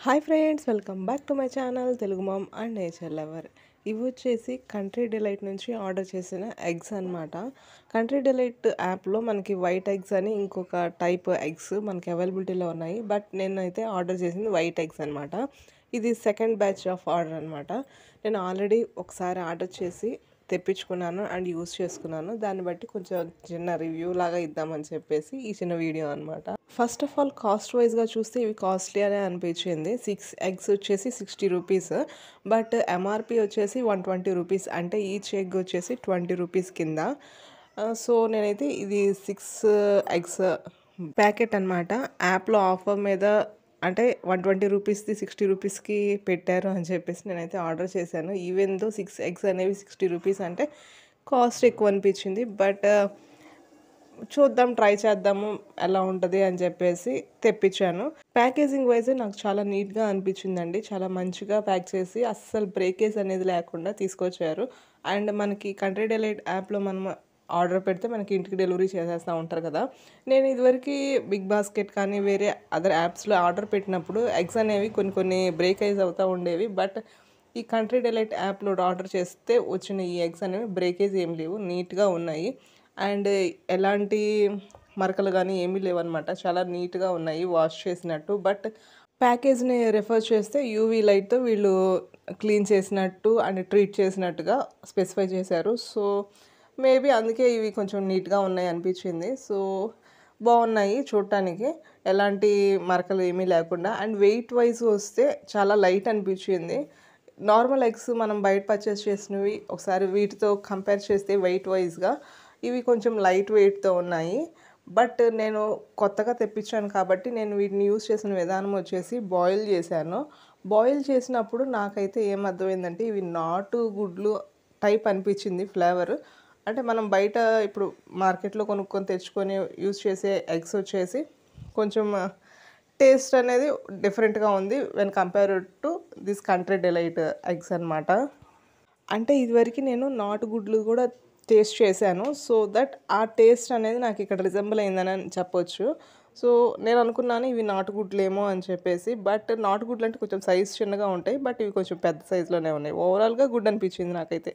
Hi friends, welcome back to my channel Telugu mom and nature lover. ఇవి వచ్చేసి country delight నుంచి order చేసిన eggs అనమాట. కంట్రీ డిలైట్ యాప్లో మనకి వైట్ ఎగ్స్ అని ఇంకొక టైప్ ఎగ్స్ మనకి అవైలబిలిటీలో ఉన్నాయి. బట్ నేనైతే ఆర్డర్ చేసింది వైట్ ఎగ్స్ అనమాట. ఇది సెకండ్ బ్యాచ్ ఆఫ్ ఆర్డర్ అనమాట. నేను ఆల్రెడీ ఒకసారి ఆర్డర్ చేసి తెప్పించుకున్నాను అండ్ యూస్ చేసుకున్నాను. దాన్ని బట్టి కొంచెం చిన్న రివ్యూ లాగా ఇద్దామని చెప్పేసి ఈ చిన్న వీడియో అనమాట. ఫస్ట్ ఆఫ్ ఆల్ కాస్ట్ వైజ్గా చూస్తే ఇవి కాస్ట్లీ అనే అనిపించింది. 6 ఎగ్స్ వచ్చేసి 60 రూపీస్, బట్ ఎంఆర్పి వచ్చేసి 120 రూపీస్, అంటే ఈచ్ ఎగ్ వచ్చేసి 20 రూపీస్ కింద. సో నేనైతే ఇది 6 ఎగ్స్ ప్యాకెట్ అనమాట. యాప్లో ఆఫర్ మీద అంటే 120 రూపీస్ది 60 రూపీస్కి పెట్టారు అని చెప్పేసి నేనైతే ఆర్డర్ చేశాను. ఈవెన్ దో 6 ఎగ్స్ అనేవి 60 రూపీస్ అంటే కాస్ట్ ఎక్కువ అనిపించింది. బట్ చూద్దాం, ట్రై చేద్దాము ఎలా ఉంటుంది అని చెప్పేసి తెప్పించాను. ప్యాకేజింగ్ వైజ్ నాకు చాలా నీట్గా అనిపించిందండి. చాలా మంచిగా ప్యాక్ చేసి అస్సలు బ్రేకేజ్ అనేది లేకుండా తీసుకొచ్చారు. అండ్ మనకి కంట్రీ డిలైట్ యాప్లో మనం ఆర్డర్ పెడితే మనకి ఇంటికి డెలివరీ చేసేస్తూ ఉంటారు కదా. నేను ఇదివరకు బిగ్ బాస్కెట్ కానీ వేరే అదర్ యాప్స్లో ఆర్డర్ పెట్టినప్పుడు ఎగ్స్ అనేవి కొన్ని బ్రేకేజ్ అవుతూ ఉండేవి. బట్ ఈ కంట్రీ డిలైట్ యాప్లో ఆర్డర్ చేస్తే వచ్చిన ఈ ఎగ్స్ అనేవి బ్రేకేజ్ ఏం లేవు, నీట్గా ఉన్నాయి. అండ్ ఎలాంటి మరకలు కానీ ఏమీ లేవన్నమాట. చాలా నీట్గా ఉన్నాయి వాష్ చేసినట్టు. బట్ ప్యాకేజ్ని రెఫర్ చేస్తే యూవీ లైట్తో వీళ్ళు క్లీన్ చేసినట్టు అండ్ ట్రీట్ చేసినట్టుగా స్పెసిఫై చేశారు. సో మేబీ అందుకే ఇవి కొంచెం నీట్గా ఉన్నాయి అనిపించింది. సో బాగున్నాయి చూడటానికి, ఎలాంటి మరకలు ఏమీ లేకుండా. అండ్ వెయిట్ వైజ్ వస్తే చాలా లైట్ అనిపించింది. నార్మల్ ఎగ్స్ మనం బయట పర్చేస్ చేసినవి ఒకసారి వీటితో కంపేర్ చేస్తే వెయిట్ వైజ్గా ఇవి కొంచెం లైట్ వెయిట్తో ఉన్నాయి. బట్ నేను కొత్తగా తెప్పించాను కాబట్టి నేను వీటిని యూస్ చేసిన విధానం వచ్చేసి బాయిల్ చేశాను. బాయిల్ చేసినప్పుడు నాకైతే ఏం అర్థమైందంటే ఇవి నాటు గుడ్లు టైప్ అనిపించింది ఫ్లేవర్. అంటే మనం బయట ఇప్పుడు మార్కెట్లో కొనుక్కొని తెచ్చుకొని యూస్ చేసే ఎగ్స్ వచ్చేసి కొంచెం టేస్ట్ అనేది డిఫరెంట్గా ఉంది when compared to this country delight eggs అనమాట. అంటే ఇదివరకు నేను నాటు గుడ్లు కూడా టేస్ట్ చేశాను. సో దట్ ఆ టేస్ట్ అనేది నాకు ఇక్కడ రిజెంబుల్ అయిందని చెప్పొచ్చు. సో నేను అనుకున్నాను ఇవి నాటుగుడ్లేమో అని చెప్పేసి. బట్ నాటుగుడ్లు అంటే కొంచెం సైజ్ చిన్నగా ఉంటాయి, బట్ ఇవి కొంచెం పెద్ద సైజులోనే ఉన్నాయి. ఓవరాల్గా గుడ్ అనిపించింది నాకైతే.